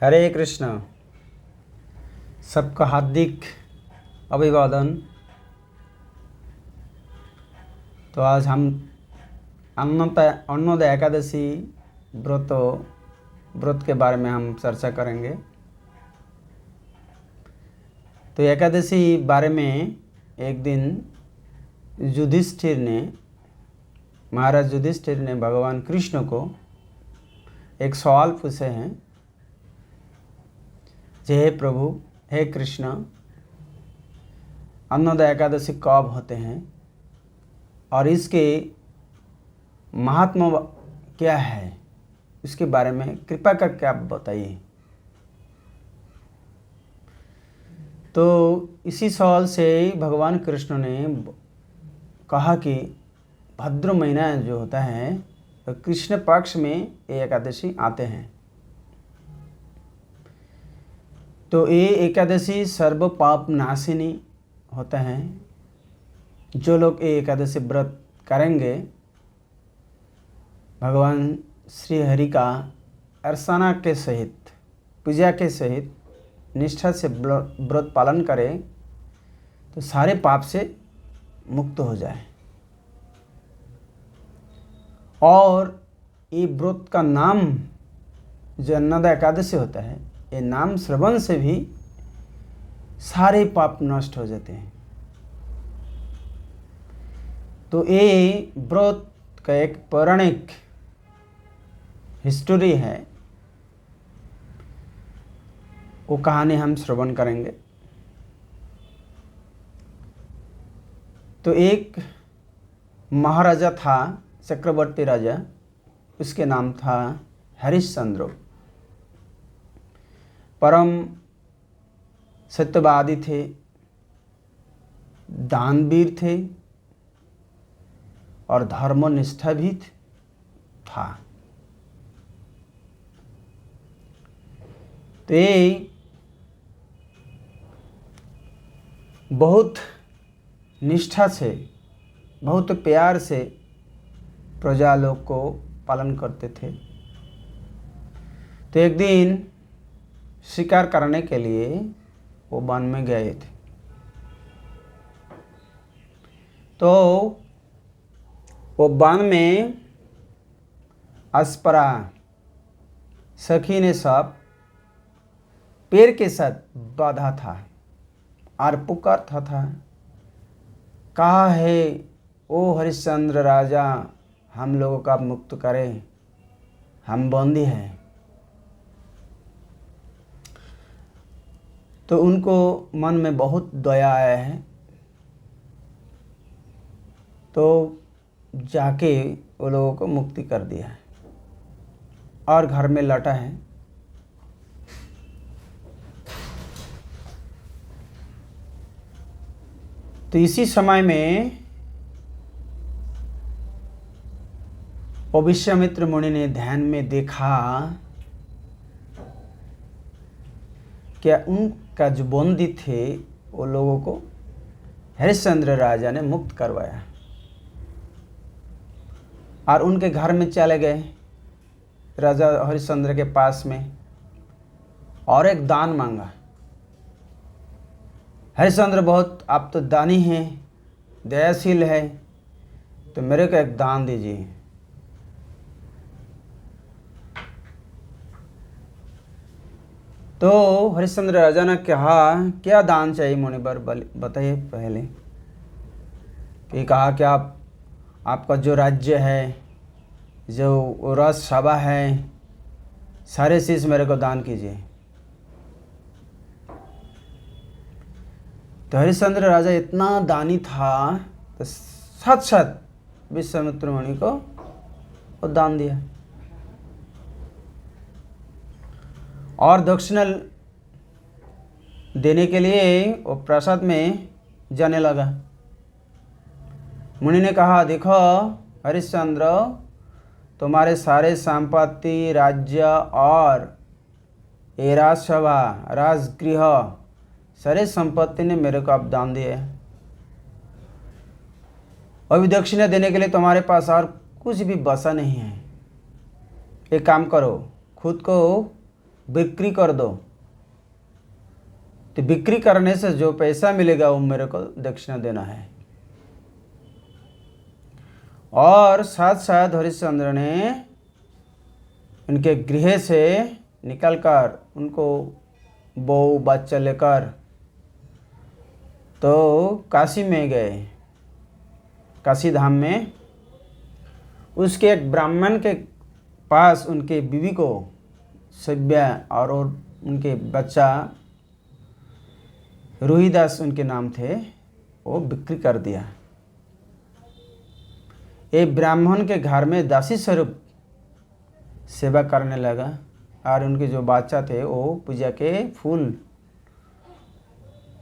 हरे कृष्ण। सबका हार्दिक अभिवादन। तो आज हम अन्नोदय एकादशी व्रत के बारे में हम चर्चा करेंगे। तो एकादशी बारे में एक दिन महाराज युधिष्ठिर ने भगवान कृष्ण को एक सवाल पूछे हैं। हे प्रभु, हे कृष्ण, अन्नोदय एकादशी कब होते हैं और इसके महात्मा क्या है, इसके बारे में कृपा करके आप बताइए। तो इसी सवाल से भगवान कृष्ण ने कहा कि भाद्र महीना जो होता है तो कृष्ण पक्ष में ये एकादशी आते हैं। तो ये एकादशी सर्व पाप नाशिनी होता है। जो लोग ये एकादशी व्रत करेंगे, भगवान श्री हरि का अर्चना के सहित, पूजा के सहित निष्ठा से व्रत पालन करें तो सारे पाप से मुक्त हो जाए। और ये व्रत का नाम जो अन्नोदय एकादशी होता है, ये नाम श्रवण से भी सारे पाप नष्ट हो जाते हैं। तो ये व्रत का एक पौराणिक हिस्ट्री है, वो कहानी हम श्रवण करेंगे। तो एक महाराजा था, चक्रवर्ती राजा, उसके नाम था हरिश्चंद्र। परम सत्यवादी थे, दानवीर थे और धर्मनिष्ठा भी था। तो ये बहुत निष्ठा से, बहुत प्यार से प्रजा लोग को पालन करते थे। तो एक दिन शिकार करने के लिए वो वन में गए थे। तो वो वन में अस्परा सखी ने सब पेड़ के साथ बांधा था और पुकारता था, कहा है ओ हरिश्चंद्र राजा, हम लोगों का मुक्त करें, हम बंदी हैं। तो उनको मन में बहुत दया आया है। तो जाके वो लोगों को मुक्ति कर दिया है और घर में लौटा है। तो इसी समय में विश्वामित्र मुनि ने ध्यान में देखा क्या उनका जो बंदी थे वो लोगों को हरिश्चंद्र राजा ने मुक्त करवाया और उनके घर में चले गए राजा हरिश्चंद्र के पास में और एक दान मांगा। हरिश्चंद्र बहुत आप तो दानी हैं, दयाशील है, तो मेरे को एक दान दीजिए। तो हरिश्चंद्र राजा ने कहा, क्या दान चाहिए मुनिवर, बताइए पहले। कि कहा कि आपका जो राज्य है, जो राजसभा है, सारे चीज़ मेरे को दान कीजिए। तो हरिश्चंद्र राजा इतना दानी था तो साथ विश्वामित्र मुनि को वो दान दिया और दक्षिणा देने के लिए वो प्रासाद में जाने लगा। मुनि ने कहा, देखो हरिश्चंद्र, तुम्हारे सारे संपत्ति, राज्य और ये राजसभा, राजगृह, सारे संपत्ति ने मेरे को अब दान दिए। अभी दक्षिणा देने के लिए तुम्हारे पास और कुछ भी बचा नहीं है। एक काम करो, खुद को बिक्री कर दो, तो बिक्री करने से जो पैसा मिलेगा वो मेरे को दक्षिणा देना है। और साथ साथ हरिश्चंद्र ने उनके गृह से निकलकर उनको बहू बच्चा लेकर तो काशी में गए। काशी धाम में उसके एक ब्राह्मण के पास उनके बीवी को सभ्या और उनके बच्चा रोहिदास उनके नाम थे, वो बिक्री कर दिया। एक ब्राह्मण के घर में दासी स्वरूप सेवा करने लगा और उनके जो बच्चा थे वो पूजा के फूल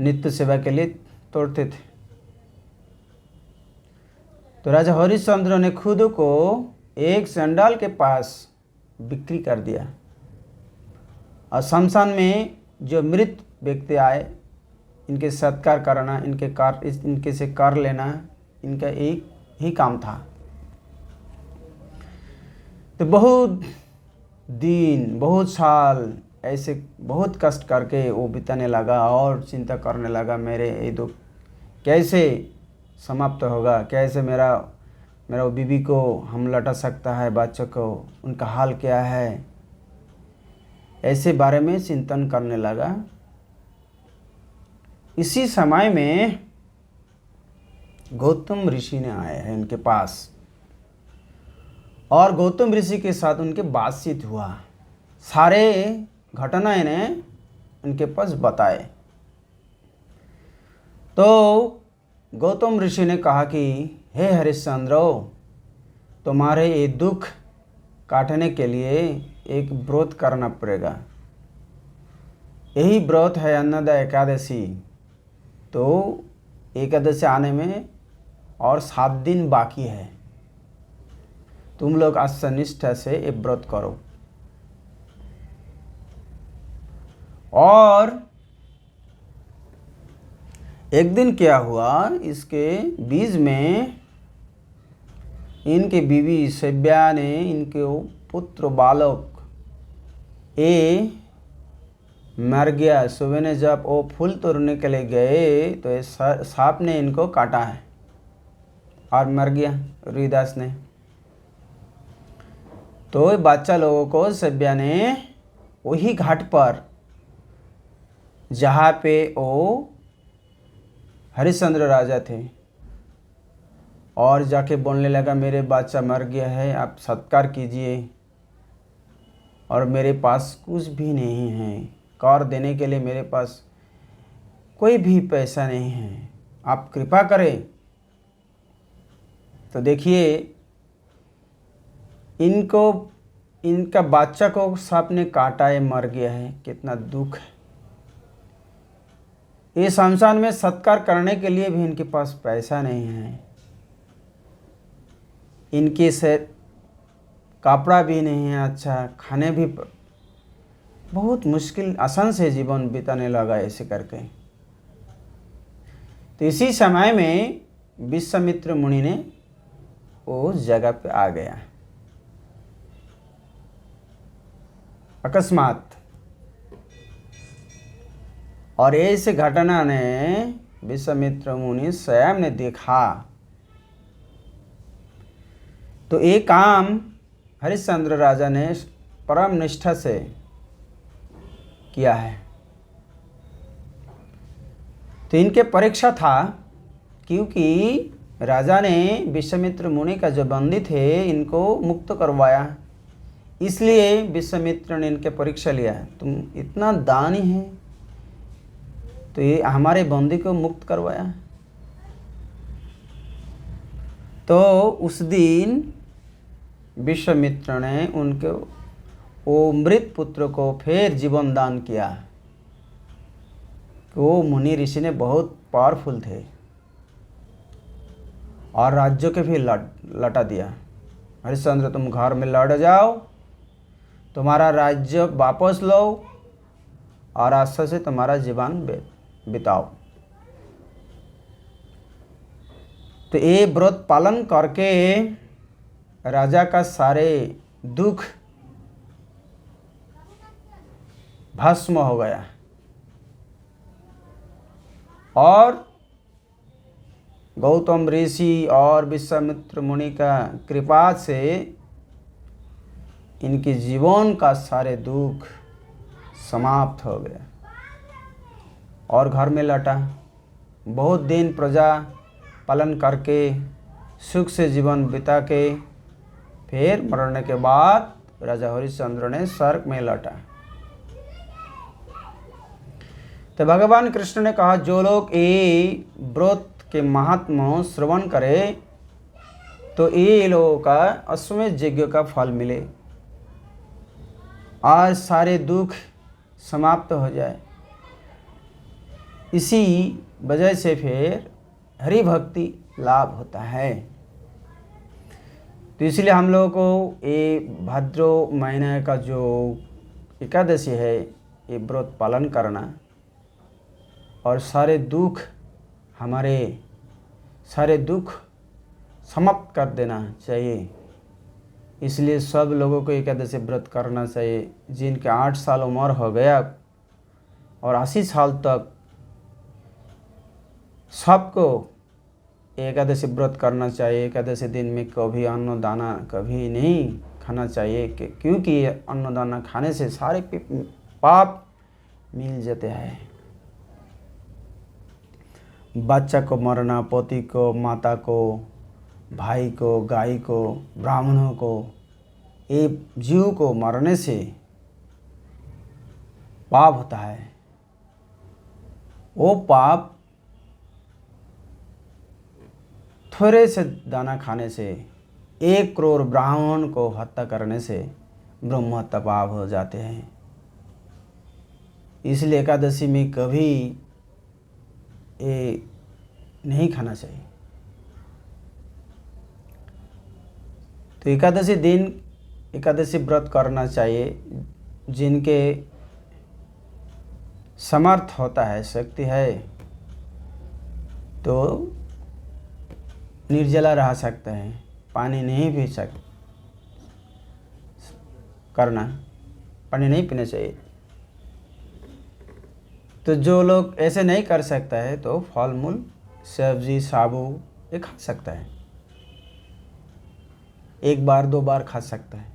नित्य सेवा के लिए तोड़ते थे। तो राजा हरिश्चंद्र ने खुद को एक चंडाल के पास बिक्री कर दिया और शमशान में जो मृत व्यक्ति आए इनके सत्कार करना, इनके से कर लेना इनका एक ही काम था। तो बहुत दिन बहुत साल ऐसे बहुत कष्ट करके वो बिताने लगा और चिंता करने लगा, मेरे ये दुख कैसे समाप्त होगा, कैसे मेरा बीवी को हम लौटा सकता है, बच्चों को उनका हाल क्या है, ऐसे बारे में चिंतन करने लगा। इसी समय में गौतम ऋषि ने आए हैं इनके पास और गौतम ऋषि के साथ उनके बातचीत हुआ। सारे घटनाएं ने उनके पास बताए। तो गौतम ऋषि ने कहा कि हे हरिश्चंद्र, तुम्हारे ये दुख काटने के लिए एक व्रत करना पड़ेगा। यही व्रत है अन्नदा एकादशी। तो एकादशी आने में और 7 दिन बाकी है। तुम लोग आज निष्ठा से ये व्रत करो। और एक दिन क्या हुआ, इसके बीच में इनके बीवी सभ्या ने इनके पुत्र बालक ए मर गया। सुबह ने जब वो फूल तोड़ने के लिए गए तो ये सांप ने इनको काटा है और मर गया रोहिदास ने। तो बच्चा लोगों को सभ्या ने वही घाट पर जहाँ पे वो हरिश्चंद्र राजा थे और जाके बोलने लगा, मेरे बच्चा मर गया है, आप सत्कार कीजिए और मेरे पास कुछ भी नहीं है, कर देने के लिए मेरे पास कोई भी पैसा नहीं है, आप कृपा करें। तो देखिए इनका बच्चा को सांप ने काटा है, मर गया है, कितना दुख है। ये शमशान में सत्कार करने के लिए भी इनके पास पैसा नहीं है, इनके से कपड़ा भी नहीं है, अच्छा खाने भी बहुत मुश्किल आसान से जीवन बिताने लगा ऐसे करके। तो इसी समय में विश्वामित्र मुनि ने उस जगह पे आ गया अकस्मात। और ऐसे घटना ने विश्वामित्र मुनि स्वयं ने देखा। तो एक काम हरिश्चंद्र राजा ने परम निष्ठा से किया है। तो इनके परीक्षा था, क्योंकि राजा ने विश्वामित्र मुनि का जो बंदी थे इनको मुक्त करवाया, इसलिए विश्वामित्र ने इनके परीक्षा लिया। तुम इतना दानी है तो ये हमारे बंदी को मुक्त करवाया। तो उस दिन विश्वामित्र ने उनके वो मृत पुत्र को फिर जीवन दान किया। वो मुनि ऋषि ने बहुत पावरफुल थे और राज्यों के भी लौटा दिया। हरिश्चंद्र तुम घर में लौट जाओ, तुम्हारा राज्य वापस लो और आस्था से तुम्हारा जीवन बिताओ। तो ये व्रत पालन करके राजा का सारे दुख भस्म हो गया और गौतम ऋषि और विश्वामित्र मुनि का कृपा से इनके जीवन का सारे दुख समाप्त हो गया और घर में लौटा। बहुत दिन प्रजा पालन करके सुख से जीवन बिता के फिर मरने के बाद राजा हरिश्चंद्र ने स्वर्ग में लौटा। तो भगवान कृष्ण ने कहा, जो लोग ये व्रत के महात्मा श्रवण करे तो ये लोगों का अश्वमेध यज्ञ का फल मिले और सारे दुख समाप्त हो जाए। इसी वजह से फिर हरि भक्ति लाभ होता है। तो इसलिए हम लोगों को ये भाद्रो महीने का जो एकादशी है ये व्रत पालन करना और सारे दुख समाप्त कर देना चाहिए। इसलिए सब लोगों को एकादशी व्रत करना चाहिए। जिनके 8 साल उम्र हो गया और 80 साल तक सबको एकादशी व्रत करना चाहिए। एकादशी दिन में कभी अन्न दाना कभी नहीं खाना चाहिए क्योंकि अन्न दाना खाने से सारे पाप मिल जाते हैं। बच्चा को मरना, पति को, माता को, भाई को, गाय को, ब्राह्मणों को, ये जीव को मरने से पाप होता है। वो पाप थोड़े से दाना खाने से, 1 करोड़ ब्राह्मण को हत्या करने से ब्रह्म हत्या पाप हो जाते हैं। इसलिए एकादशी में कभी ये नहीं खाना चाहिए। तो एकादशी दिन एकादशी व्रत करना चाहिए। जिनके समर्थ होता है, शक्ति है, तो निर्जला रह सकते हैं, पानी नहीं पी पानी नहीं पीना चाहिए। तो जो लोग ऐसे नहीं कर सकता है तो फल मूल, सब्जी, साबू ये खा सकता है, 1 बार 2 बार खा सकता है।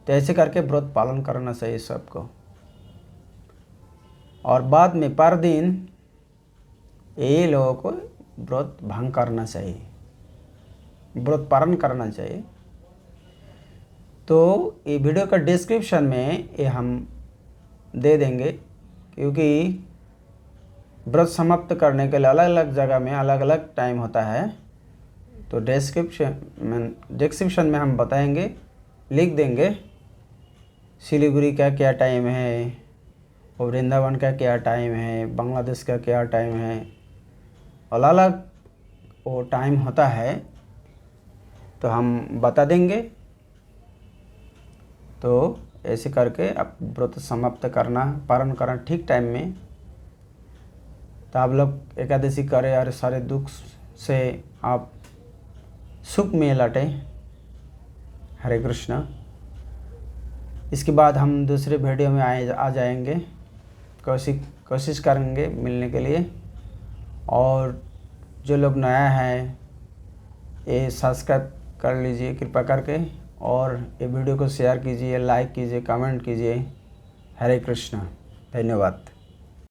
तो ऐसे करके व्रत पालन करना चाहिए सबको। और बाद में पर दिन ये लोगों को व्रत भंग करना चाहिए, व्रत पालन करना चाहिए। तो ये वीडियो का डिस्क्रिप्शन में ये हम दे देंगे क्योंकि व्रत समाप्त करने के लिए अलग अलग जगह में अलग अलग टाइम होता है। तो डिस्क्रिप्शन में हम बताएंगे, लिख देंगे सिलीगुड़ी का क्या टाइम है और वृंदावन का क्या टाइम है, बांग्लादेश का क्या टाइम है, अलग अलग वो टाइम होता है तो हम बता देंगे। तो ऐसे करके आप व्रत समाप्त करना, पालन करना ठीक टाइम में। तो आप लोग एकादशी करें और सारे दुख से आप सुख में लौटें। हरे कृष्णा। इसके बाद हम दूसरे वीडियो में आ जाएंगे, कोशिश करेंगे मिलने के लिए। और जो लोग नया है ये सब्सक्राइब कर लीजिए कृपा करके, और ये वीडियो को शेयर कीजिए, लाइक कीजिए, कमेंट कीजिए। हरे कृष्णा। धन्यवाद।